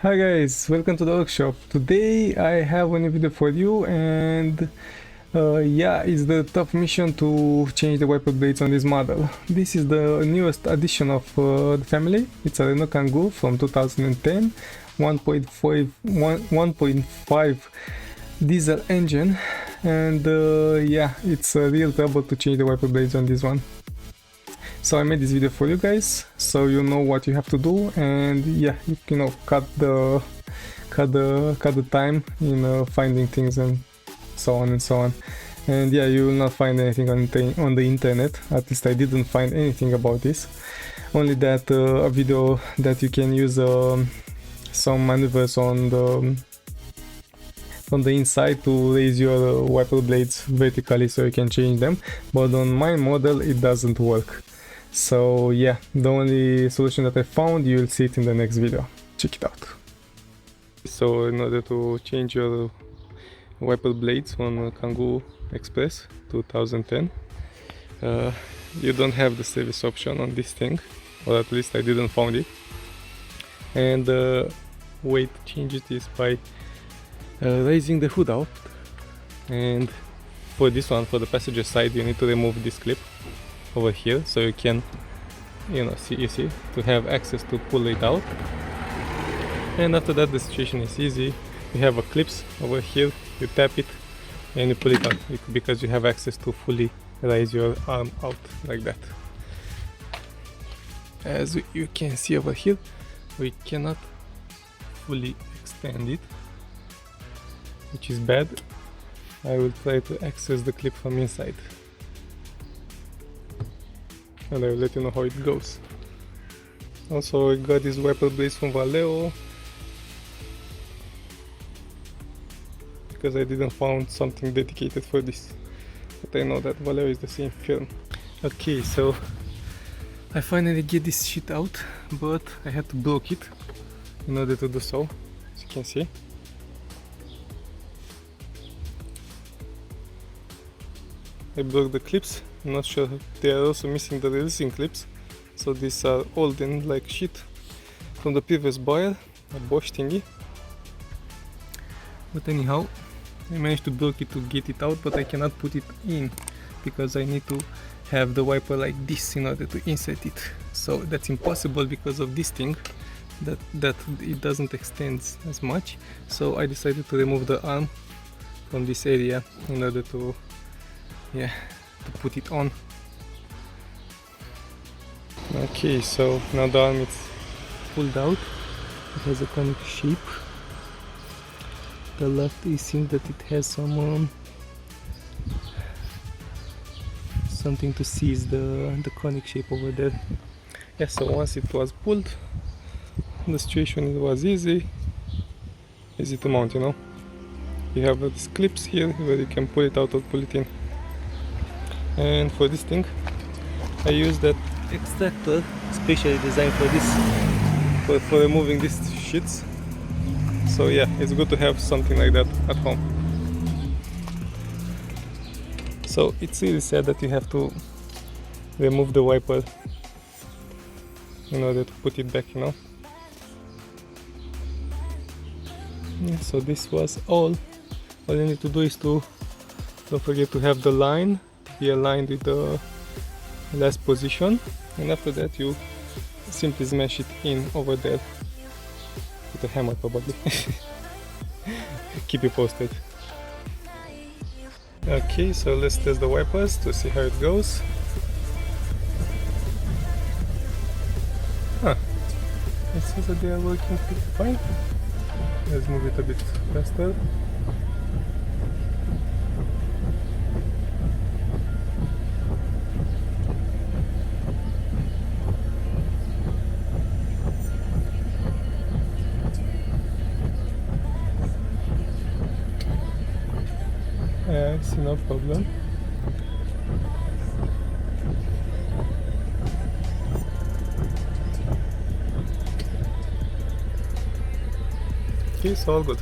Hi guys, welcome to the workshop. Today I have a new video for you and yeah, it's the tough mission to change the wiper blades on this model. This is the newest addition of the family. It's a RENAULT Kangoo from 2010, 1.5 diesel engine, and yeah, it's a real trouble to change the wiper blades on this one. So I made this video for you guys, so you know what you have to do, and yeah, you know, cut the time in finding things and so on and so on. And yeah, you will not find anything on the internet. At least I didn't find anything about this. Only that a video that you can use some maneuvers on the inside to raise your wiper blades vertically so you can change them. But on my model it doesn't work. So yeah, the only solution that I found, you will see it in the next video. Check it out. So in order to change your wiper blades on Kangoo Express 2010, you don't have the service option on this thing, or at least I didn't find it. And the way to change it is by raising the hood out. And for this one, for the passenger side, you need to remove this clip over here, so you can, you know, see to have access to pull it out. And after that, the situation is easy. You have a clips over here, you tap it and you pull it out, because you have access to fully raise your arm out like that. As you can see over here, we cannot fully extend it, which is bad. I will try to access the clip from inside, and I will let you know how it goes. Also, I got these wiper blades from Valeo because I didn't find something dedicated for this, but I know that Valeo is the same firm. Okay, so I finally get this shit out, but I had to block it in order to do so, as you can see. I broke the clips. I'm not sure, they are also missing the releasing clips, so these are old and like shit from the previous buyer, a Bosch thingy. But anyhow, I managed to block it to get it out, but I cannot put it in because I need to have the wiper like this in order to insert it. So that's impossible because of this thing, that it doesn't extend as much. So I decided to remove the arm from this area in order to, yeah, to put it on. Okay, so now the arm is pulled out. It has a conic shape. The left, it seems that it has some something to seize the conic shape over there. Yeah, so once it was pulled, the situation was easy to mount, you know. You have these clips here where you can pull it out or pull it in. And for this thing, I use that extractor specially designed for this, for removing these shits. So yeah, it's good to have something like that at home. So it's really sad that you have to remove the wiper in order to put it back, you know. Yeah, so this was all. All you need to do is to don't forget to have the line be aligned with the last position, and after that you simply smash it in over there with a hammer, probably. Keep you posted. Okay, so let's test the wipers to see how it goes. It says that they are working pretty fine. Let's move it a bit faster. I see no problem. Okay, so all good.